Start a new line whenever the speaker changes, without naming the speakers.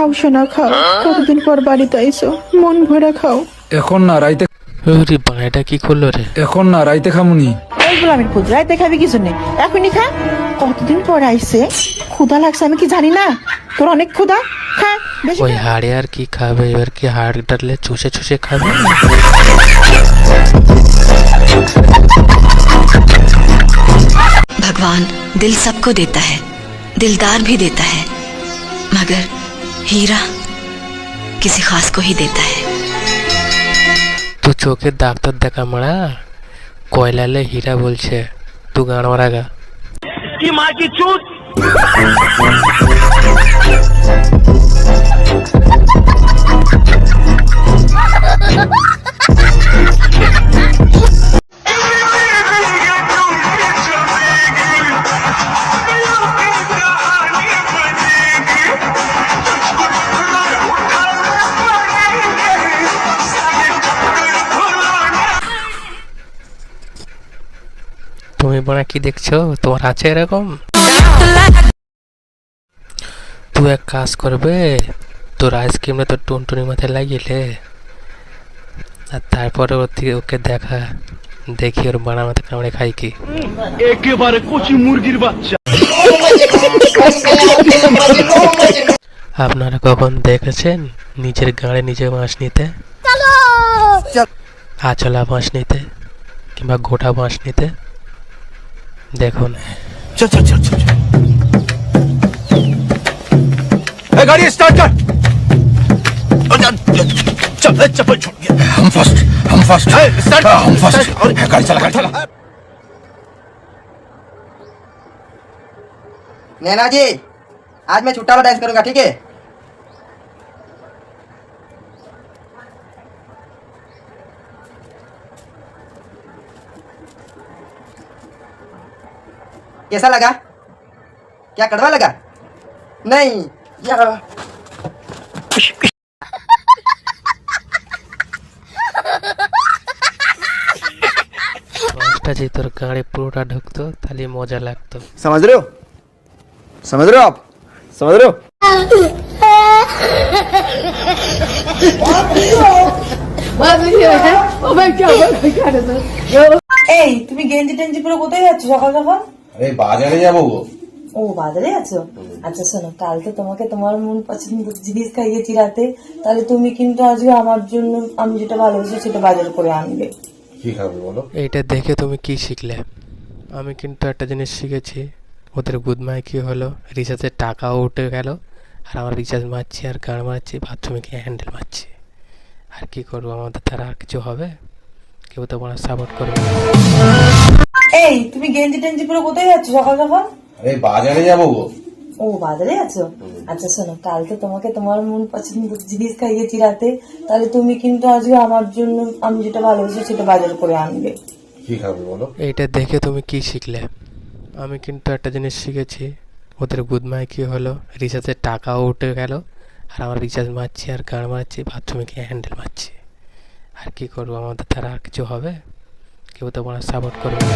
খাও সোনা খাও, কতদিন পর বাড়িতে আইসো, মন ভরে খাও।
এখন না রাইতে,
ওরে বাড়াটা কি করলো রে?
এখন না রাইতে খামুনি।
এইগুলো আমি খুদ রাইতে খাবি কিছু নেই, এখনই খা। কতদিন পর আইসে, ক্ষুধা লাগছে আমি কি জানি না? তোর অনেক ক্ষুধা, খা বেশি
ওই
খা।
হাড়ে আর কি খাবে? এবার কি হাড় ডাললে চুষে চুষে খাবে?
भगवान दिल सबको देता है, दिलदार भी देता है, मगर हीरा किसी खास को ही देता है।
तू চোখের ডাক্তার দেখা মারা, কয়লালে হীরা বলছে, তু গান মারাগা।
की माँ की चूत।
তুমি বড়া কি দেখছো? তোমার আছে এরকম? তুই এক কাজ করবে, তোর আইসক্রিমে তোর টুনটুনির মাথায় লাগিয়েলে, আর তারপরে ওকে দেখা, দেখি ওর বাড়া মাথা কামড়ে খাই কি।
একেবারে কচি মুরগির বাচ্চা।
আপনারা কখন দেখেছেন নিজের গাঁড়ে নিজে বাঁশ নিতে, আচলা বাঁশ নিতে কিংবা গোটা বাঁশ নিতে? দেখুন,
चल चल चल चल गाड़ी स्टार्ट कर। चल चप्पल छूट गया।
हम फर्स्ट
स्टार्ट
हम फर्स्ट गाड़ी चला
नैना जी, आज मैं छुट्टा वाला डांस करूंगा, ठीक है? कैसा लगा? क्या कड़वा लगा? नहीं या
বাঁশটা যদি তোর গাঁড়ে পুরোটা ঢুকতো তাহলে মজা লাগতো।
समझ रहे हो? समझ रहे हो आप? समझ रहे हो?
এই তুমি গেঞ্জি টেঞ্জি পরে কোথায় যাচ্ছ সকাল সকাল?
अरे बाजारे যাবো গো।
ও বাজারে আছো? আচ্ছা শোনো, কালকে তোমাকে তোমার মন পছন্দের জিনিস খাইয়েছি রাতে, তাহলে তুমি কিন্তু আজকে আমার জন্য আমি যেটা ভালোবাসি সেটা বাজার করে আনবে।
কি খাবে বলো?
এইটা দেখে তুমি কি শিখলে? আমি কিন্তু একটা জিনিস শিখেছি, ওদের গুদমায় কি হলো, রিচার্জের টাকাও উঠে গেল, আর আমার রিচার্জ মারছি আর গান মারছি, বাথরুমে গিয়ে হ্যান্ডেল মারছি। আর কি করবো, আমাদের দ্বারা আর কিছু হবে? কেউ তো আমার সাপোর্ট করবে না।
এই তুমি গেঞ্জি টেঞ্জি পরে কোথায় যাচ্ছ সকাল সকাল?
আরে বাজারে যাবো গো।
ও বাজারে আছো? আচ্ছা শোনো, কালকে তোমাকে তোমার মন পছন্দের জিনিস খাইয়েছি রাতে, তাহলে তুমি কিন্তু আজকে আমার জন্য আমি যেটা ভালোবাসি সেটা বাজার করে আনবে।
কি খাবে বলো?
এইটা দেখে তুমি কি শিখলে? আমি কিন্তু একটা জিনিস শিখেছি, ওদের গুদমায় কি হলো, রিচার্জের টাকাও উঠে গেল, আর আমার রিচার্জ মারছি আর গান মারছি, বাথরুমে গিয়ে হ্যান্ডেল মারছি। আর কি করবো, আমাদের দ্বারা আর কিছু হবে? কেউ তো আমার সাপোর্ট করবে না।